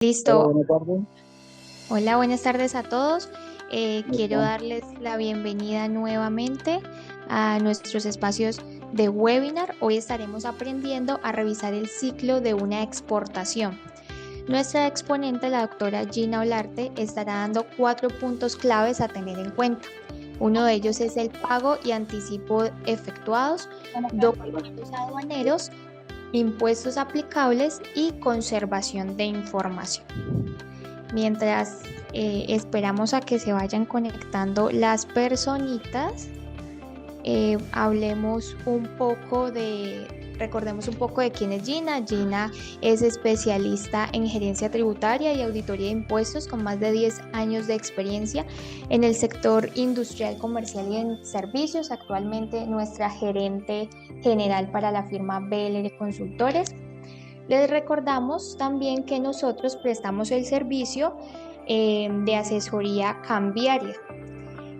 Hola, Listo. buenas tardes. Hola, buenas tardes a todos. ¿Cómo Quiero están? darles la bienvenida nuevamente a nuestros espacios de webinar. Hoy estaremos aprendiendo a revisar el ciclo de una exportación. Nuestra exponente, la doctora Gina Olarte, estará dando 4 puntos claves a tener en cuenta. Uno de ellos es el pago y anticipo efectuados, documentos aduaneros, impuestos aplicables y conservación de información. Mientras esperamos a que se vayan conectando las personitas, recordemos un poco de quién es Gina. Gina es especialista en gerencia tributaria y auditoría de impuestos con más de 10 años de experiencia en el sector industrial, comercial y en servicios. Actualmente nuestra gerente general para la firma BLR Consultores. Les recordamos también que nosotros prestamos el servicio de asesoría cambiaria.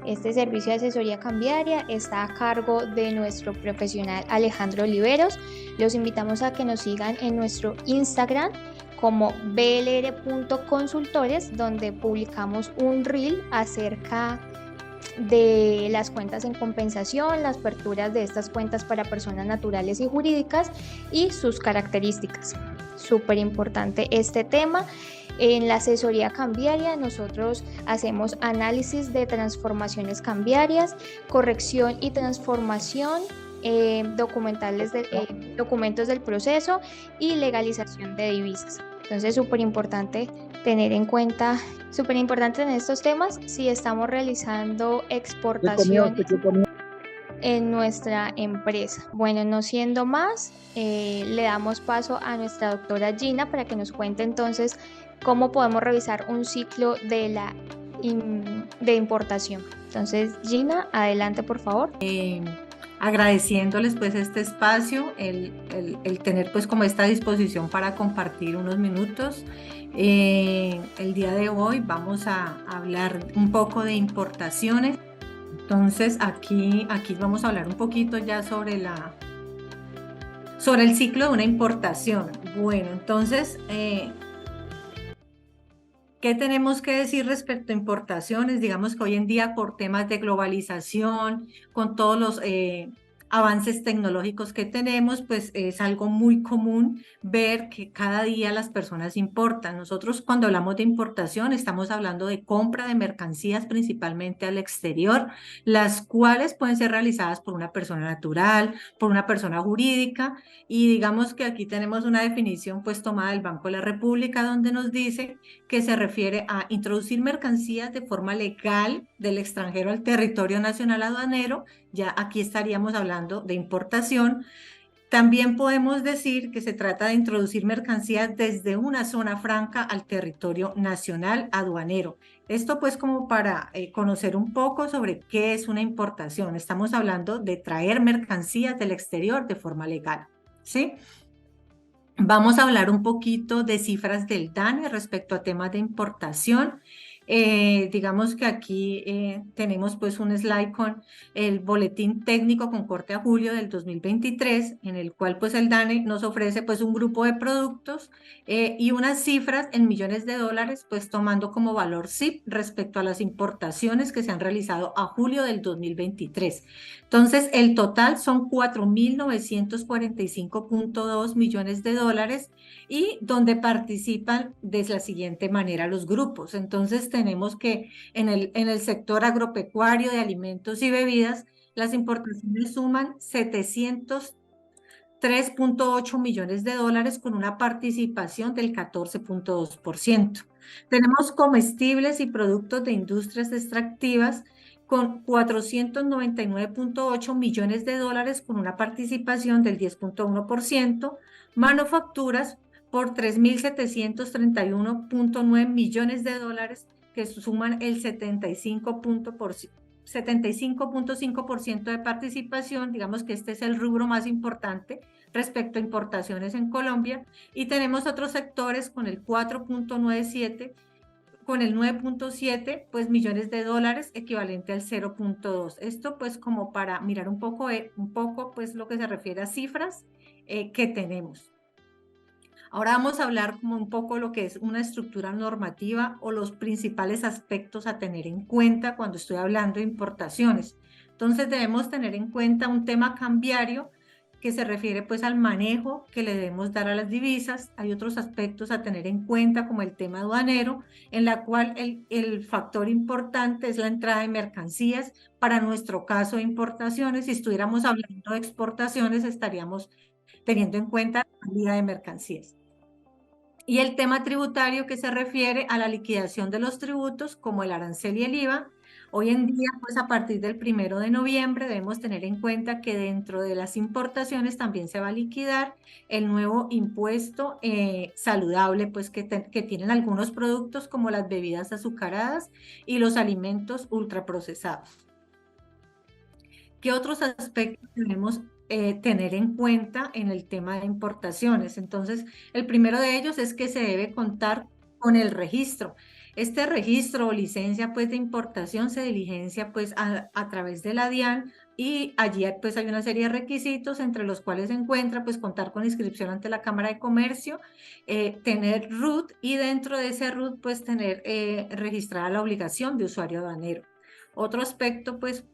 Este servicio de asesoría cambiaria está a cargo de nuestro profesional Alejandro Oliveros. Los invitamos a que nos sigan en nuestro Instagram como blr.consultores, donde publicamos un reel acerca de las cuentas en compensación, las aperturas de estas cuentas para personas naturales y jurídicas y sus características. Súper importante este tema. En la asesoría cambiaria nosotros hacemos análisis de transformaciones cambiarias, corrección y transformación, documentos del proceso y legalización de divisas. Entonces, súper importante en estos temas si estamos realizando ¿Qué comió usted? exportaciones ¿Qué comió? en nuestra empresa. Bueno, no siendo más, le damos paso a nuestra doctora Gina para que nos cuente entonces cómo podemos revisar un ciclo de importación. Entonces, Gina, adelante, por favor. Agradeciéndoles pues este espacio, el tener pues como esta disposición para compartir unos minutos. El día de hoy vamos a hablar un poco de importaciones. Entonces aquí vamos a hablar un poquito ya sobre el ciclo de una importación. Bueno, entonces, ¿qué tenemos que decir respecto a importaciones? Digamos que hoy en día por temas de globalización, con todos los avances tecnológicos que tenemos, pues es algo muy común ver que cada día las personas importan. Nosotros cuando hablamos de importación estamos hablando de compra de mercancías principalmente al exterior, las cuales pueden ser realizadas por una persona natural, por una persona jurídica, y digamos que aquí tenemos una definición pues tomada del Banco de la República donde nos dice que se refiere a introducir mercancías de forma legal del extranjero al territorio nacional aduanero. Ya aquí estaríamos hablando de importación. También podemos decir que se trata de introducir mercancías desde una zona franca al territorio nacional aduanero. Esto pues como para conocer un poco sobre qué es una importación. Estamos hablando de traer mercancías del exterior de forma legal, ¿sí? Vamos a hablar un poquito de cifras del DANE respecto a temas de importación. Digamos que aquí tenemos pues un slide con el boletín técnico con corte a julio del 2023, en el cual pues el DANE nos ofrece pues un grupo de productos y unas cifras en millones de dólares, pues tomando como valor SIP respecto a las importaciones que se han realizado a julio del 2023. Entonces, el total son 4.945.2 millones de dólares y donde participan de la siguiente manera los grupos. Entonces, tenemos que en el sector agropecuario de alimentos y bebidas, las importaciones suman 703.8 millones de dólares con una participación del 14.2%. Tenemos comestibles y productos de industrias extractivas con 499.8 millones de dólares con una participación del 10.1%, manufacturas por 3.731.9 millones de dólares que suman el 75.5% de participación. Digamos que este es el rubro más importante respecto a importaciones en Colombia, y tenemos otros sectores con el 4.97, con el 9.7 pues millones de dólares, equivalente al 0.2. Esto pues como para mirar un poco pues lo que se refiere a cifras que tenemos. Ahora vamos a hablar como un poco lo que es una estructura normativa o los principales aspectos a tener en cuenta cuando estoy hablando de importaciones. Entonces debemos tener en cuenta un tema cambiario que se refiere pues al manejo que le debemos dar a las divisas. Hay otros aspectos a tener en cuenta como el tema aduanero, en la cual el factor importante es la entrada de mercancías. Para nuestro caso de importaciones, si estuviéramos hablando de exportaciones, estaríamos teniendo en cuenta la salida de mercancías. Y el tema tributario que se refiere a la liquidación de los tributos como el arancel y el IVA. Hoy en día, pues a partir del 1 de noviembre debemos tener en cuenta que dentro de las importaciones también se va a liquidar el nuevo impuesto saludable, pues que tienen algunos productos como las bebidas azucaradas y los alimentos ultraprocesados. ¿Qué otros aspectos debemos tener en cuenta en el tema de importaciones? Entonces, el primero de ellos es que se debe contar con el registro. Este registro o licencia pues de importación se diligencia pues a través de la DIAN y allí pues hay una serie de requisitos entre los cuales se encuentra pues contar con inscripción ante la Cámara de Comercio, tener RUT y dentro de ese RUT pues tener registrada la obligación de usuario aduanero. Otro aspecto, pues,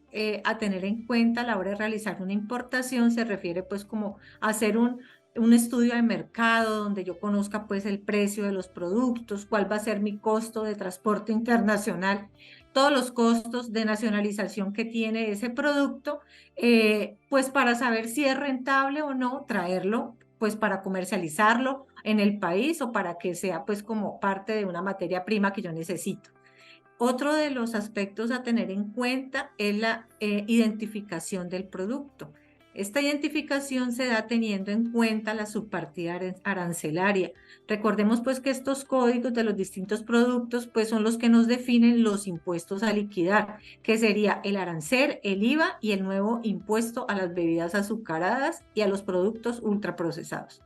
a tener en cuenta a la hora de realizar una importación se refiere, pues, como hacer un estudio de mercado donde yo conozca, pues, el precio de los productos, cuál va a ser mi costo de transporte internacional, todos los costos de nacionalización que tiene ese producto, pues, para saber si es rentable o no traerlo, pues, para comercializarlo en el país o para que sea, pues, como parte de una materia prima que yo necesito. Otro de los aspectos a tener en cuenta es la identificación del producto. Esta identificación se da teniendo en cuenta la subpartida arancelaria. Recordemos pues que estos códigos de los distintos productos pues son los que nos definen los impuestos a liquidar, que sería el arancel, el IVA y el nuevo impuesto a las bebidas azucaradas y a los productos ultraprocesados.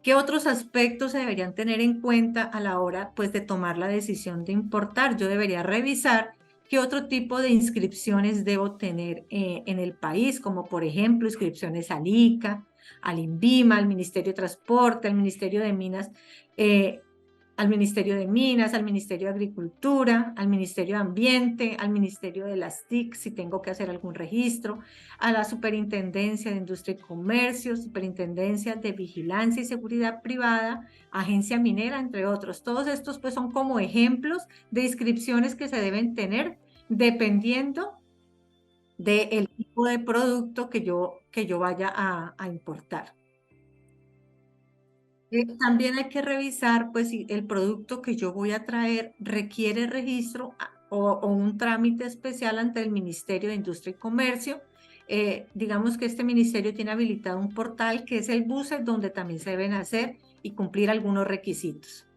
¿Qué otros aspectos se deberían tener en cuenta a la hora, pues, de tomar la decisión de importar? Yo debería revisar qué otro tipo de inscripciones debo tener en el país, como por ejemplo inscripciones al ICA, al INVIMA, al Ministerio de Transporte, al Ministerio de Minas, al Ministerio de Minas, al Ministerio de Agricultura, al Ministerio de Ambiente, al Ministerio de las TIC, si tengo que hacer algún registro, a la Superintendencia de Industria y Comercio, Superintendencia de Vigilancia y Seguridad Privada, Agencia Minera, entre otros. Todos estos pues son como ejemplos de inscripciones que se deben tener dependiendo del tipo de producto que yo vaya a importar. También hay que revisar, pues, si el producto que yo voy a traer requiere registro o un trámite especial ante el Ministerio de Industria y Comercio. Digamos que este ministerio tiene habilitado un portal que es el BUSE, donde también se deben hacer y cumplir algunos requisitos.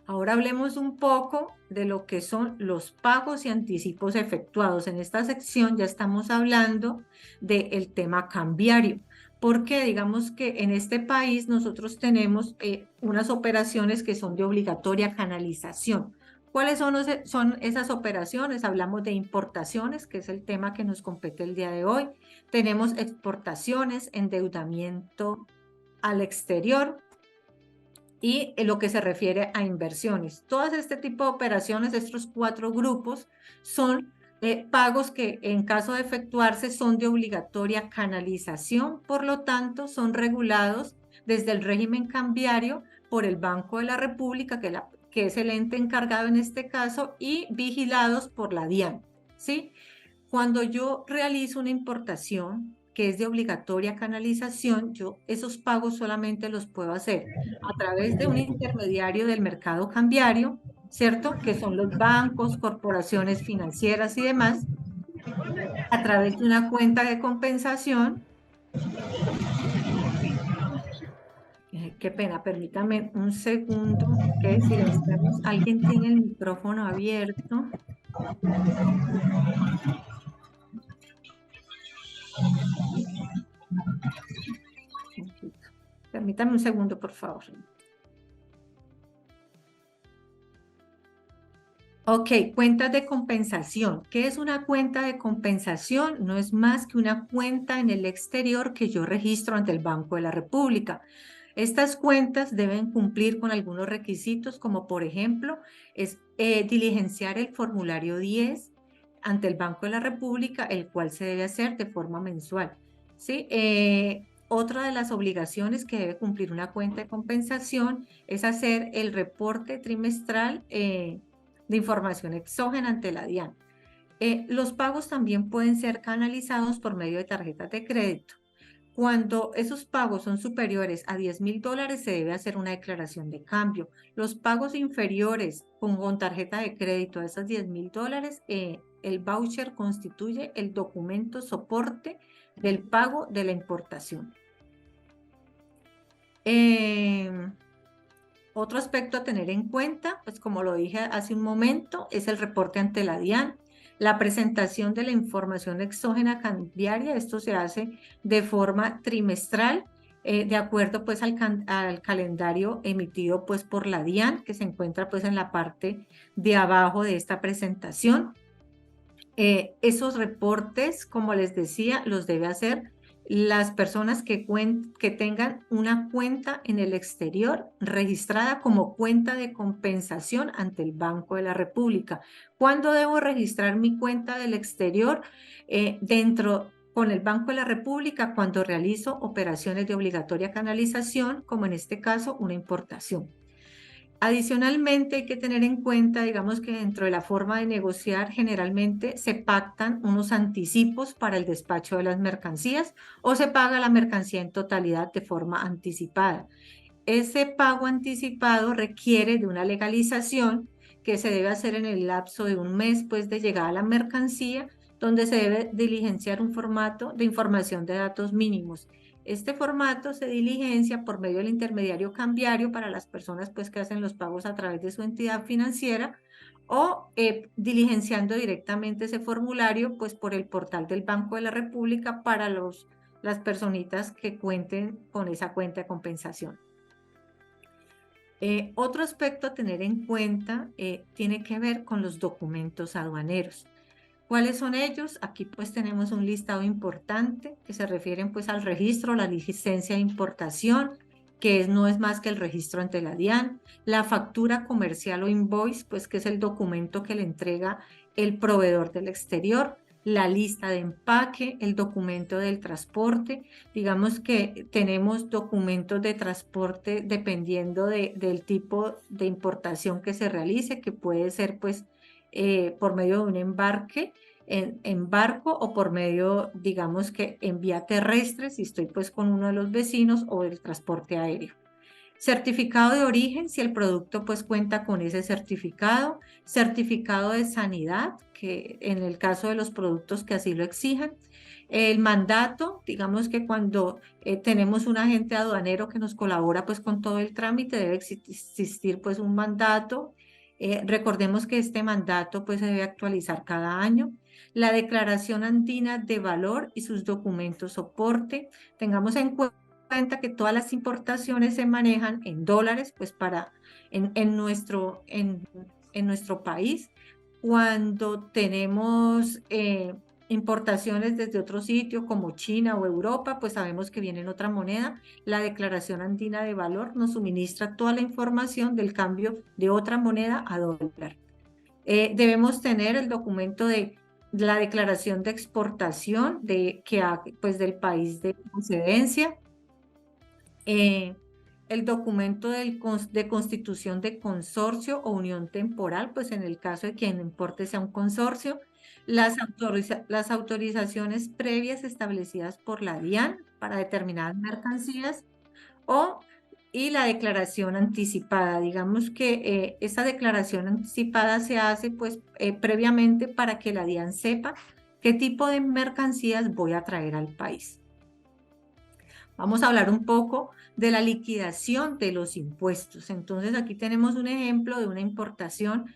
Ahora hablemos un poco de lo que son los pagos y anticipos efectuados. En esta sección ya estamos hablando del tema cambiario, porque digamos que en este país nosotros tenemos unas operaciones que son de obligatoria canalización. ¿Cuáles son esas operaciones? Hablamos de importaciones, que es el tema que nos compete el día de hoy. Tenemos exportaciones, endeudamiento al exterior, y en lo que se refiere a inversiones. Todas este tipo de operaciones, estos 4 grupos, son pagos que en caso de efectuarse son de obligatoria canalización, por lo tanto son regulados desde el régimen cambiario por el Banco de la República, que es el ente encargado en este caso, y vigilados por la DIAN, ¿sí? Cuando yo realizo una importación que es de obligatoria canalización, yo esos pagos solamente los puedo hacer a través de un intermediario del mercado cambiario, ¿cierto? Que son los bancos, corporaciones financieras y demás, a través de una cuenta de compensación. Qué pena, permítame un segundo que silenciamos. Alguien tiene el micrófono abierto. Permítame un segundo, por favor. Ok, cuentas de compensación. ¿Qué es una cuenta de compensación? No es más que una cuenta en el exterior que yo registro ante el Banco de la República. Estas cuentas deben cumplir con algunos requisitos, como por ejemplo, es diligenciar el formulario 10 ante el Banco de la República, el cual se debe hacer de forma mensual. ¿Sí? Otra de las obligaciones que debe cumplir una cuenta de compensación es hacer el reporte trimestral de información exógena ante la DIAN. Los pagos también pueden ser canalizados por medio de tarjetas de crédito. Cuando esos pagos son superiores a $10,000, se debe hacer una declaración de cambio. Los pagos inferiores con tarjeta de crédito a esos $10,000, el voucher constituye el documento soporte del pago de la importación. Otro aspecto a tener en cuenta, pues como lo dije hace un momento, es el reporte ante la DIAN. La presentación de la información exógena cambiaria, esto se hace de forma trimestral, de acuerdo pues al calendario emitido pues por la DIAN, que se encuentra pues en la parte de abajo de esta presentación. Esos reportes, como les decía, los debe hacer las personas que tengan una cuenta en el exterior registrada como cuenta de compensación ante el Banco de la República. ¿Cuándo debo registrar mi cuenta del exterior? Con el Banco de la República, cuando realizo operaciones de obligatoria canalización, como en este caso una importación. Adicionalmente, hay que tener en cuenta, digamos que dentro de la forma de negociar, generalmente se pactan unos anticipos para el despacho de las mercancías o se paga la mercancía en totalidad de forma anticipada. Ese pago anticipado requiere de una legalización que se debe hacer en el lapso de un mes pues, de llegada a la mercancía, donde se debe diligenciar un formato de información de datos mínimos. Este formato se diligencia por medio del intermediario cambiario para las personas pues, que hacen los pagos a través de su entidad financiera o diligenciando directamente ese formulario pues, por el portal del Banco de la República para las personitas que cuenten con esa cuenta de compensación. Otro aspecto a tener en cuenta tiene que ver con los documentos aduaneros. ¿Cuáles son ellos? Aquí pues tenemos un listado importante que se refieren pues al registro, la licencia de importación, que no es más que el registro ante la DIAN, la factura comercial o invoice, pues que es el documento que le entrega el proveedor del exterior, la lista de empaque, el documento del transporte. Digamos que tenemos documentos de transporte dependiendo del tipo de importación que se realice, que puede ser pues por medio de un embarque en barco o por medio, digamos que en vía terrestre, si estoy pues con uno de los vecinos, o el transporte aéreo. Certificado de origen, si el producto pues cuenta con ese certificado. Certificado de sanidad, que en el caso de los productos que así lo exijan. El mandato, digamos que cuando tenemos un agente aduanero que nos colabora pues con todo el trámite, debe existir pues un mandato. Recordemos que este mandato pues se debe actualizar cada año. La declaración andina de valor y sus documentos soporte. Tengamos en cuenta que todas las importaciones se manejan en dólares, pues en nuestro país. Cuando tenemos importaciones desde otro sitio como China o Europa, pues sabemos que viene en otra moneda. La declaración andina de valor nos suministra toda la información del cambio de otra moneda a dólar. Debemos tener el documento de la declaración de exportación pues del país de procedencia. El documento de constitución de consorcio o unión temporal, pues en el caso de quien importe sea un consorcio, las autorizaciones previas establecidas por la DIAN para determinadas mercancías y la declaración anticipada. Digamos que esa declaración anticipada se hace pues previamente para que la DIAN sepa qué tipo de mercancías voy a traer al país. Vamos a hablar un poco de la liquidación de los impuestos. Entonces aquí tenemos un ejemplo de una importación.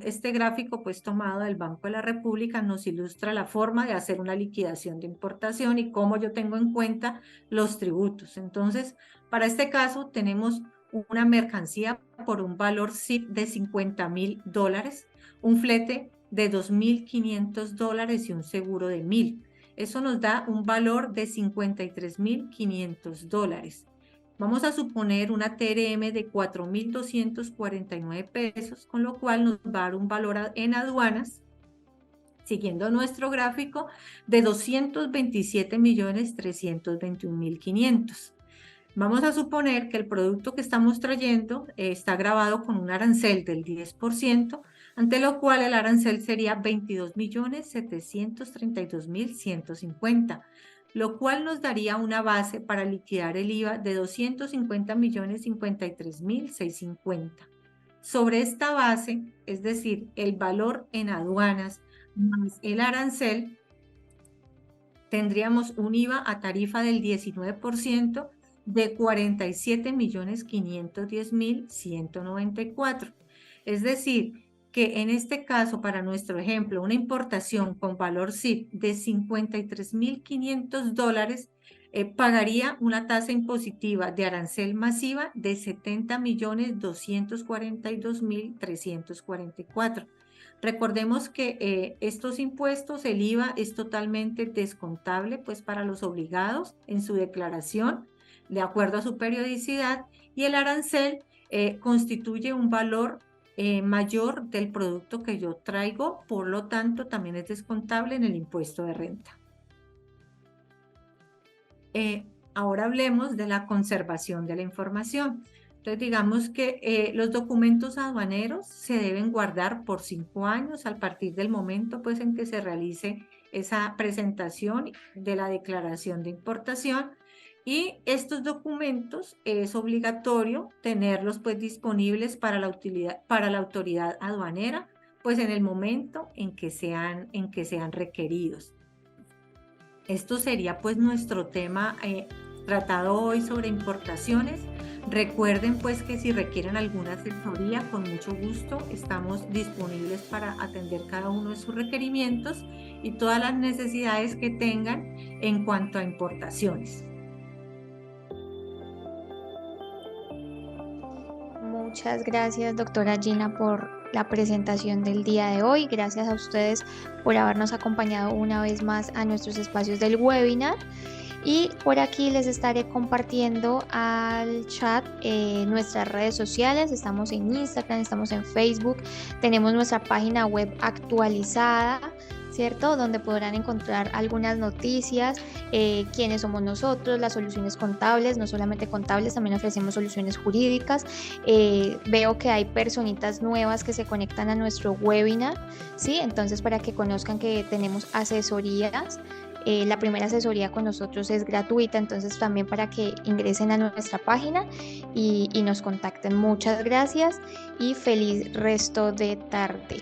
Este gráfico pues tomado del Banco de la República nos ilustra la forma de hacer una liquidación de importación y cómo yo tengo en cuenta los tributos. Entonces, para este caso tenemos una mercancía por un valor SIP de $50,000, un flete de $2.500 y un seguro de $1.000. Eso nos da un valor de $53.500. Vamos a suponer una TRM de 4.249 pesos, con lo cual nos va a dar un valor en aduanas, siguiendo nuestro gráfico, de 227.321.500. Vamos a suponer que el producto que estamos trayendo está grabado con un arancel del 10%, ante lo cual el arancel sería 22.732.150, lo cual nos daría una base para liquidar el IVA de 250.053.650. Sobre esta base, es decir, el valor en aduanas más el arancel, tendríamos un IVA a tarifa del 19% de 47.510.194. Es decir, que en este caso, para nuestro ejemplo, una importación con valor CIF de $53.500 pagaría una tasa impositiva de arancel masiva de 70.242.344. Recordemos que estos impuestos, el IVA es totalmente descontable pues para los obligados en su declaración de acuerdo a su periodicidad, y el arancel constituye un valor mayor del producto que yo traigo, por lo tanto también es descontable en el impuesto de renta. Ahora hablemos de la conservación de la información. Entonces digamos que los documentos aduaneros se deben guardar por 5 años a partir del momento pues en que se realice esa presentación de la declaración de importación, y estos documentos es obligatorio tenerlos pues disponibles para la autoridad aduanera pues en el momento en que sean requeridos. Esto sería pues nuestro tema tratado hoy sobre importaciones. Recuerden pues que si requieren alguna asesoría, con mucho gusto estamos disponibles para atender cada uno de sus requerimientos y todas las necesidades que tengan en cuanto a importaciones. Muchas gracias, doctora Gina, por la presentación del día de hoy. Gracias a ustedes por habernos acompañado una vez más a nuestros espacios del webinar. Y por aquí les estaré compartiendo al chat nuestras redes sociales. Estamos en Instagram, estamos en Facebook, tenemos nuestra página web actualizada, ¿cierto? Donde podrán encontrar algunas noticias, quiénes somos nosotros, las soluciones contables, no solamente contables, también ofrecemos soluciones jurídicas. Veo que hay personitas nuevas que se conectan a nuestro webinar, ¿sí? Entonces, para que conozcan que tenemos asesorías. La primera asesoría con nosotros es gratuita, entonces también para que ingresen a nuestra página y nos contacten. Muchas gracias y feliz resto de tarde.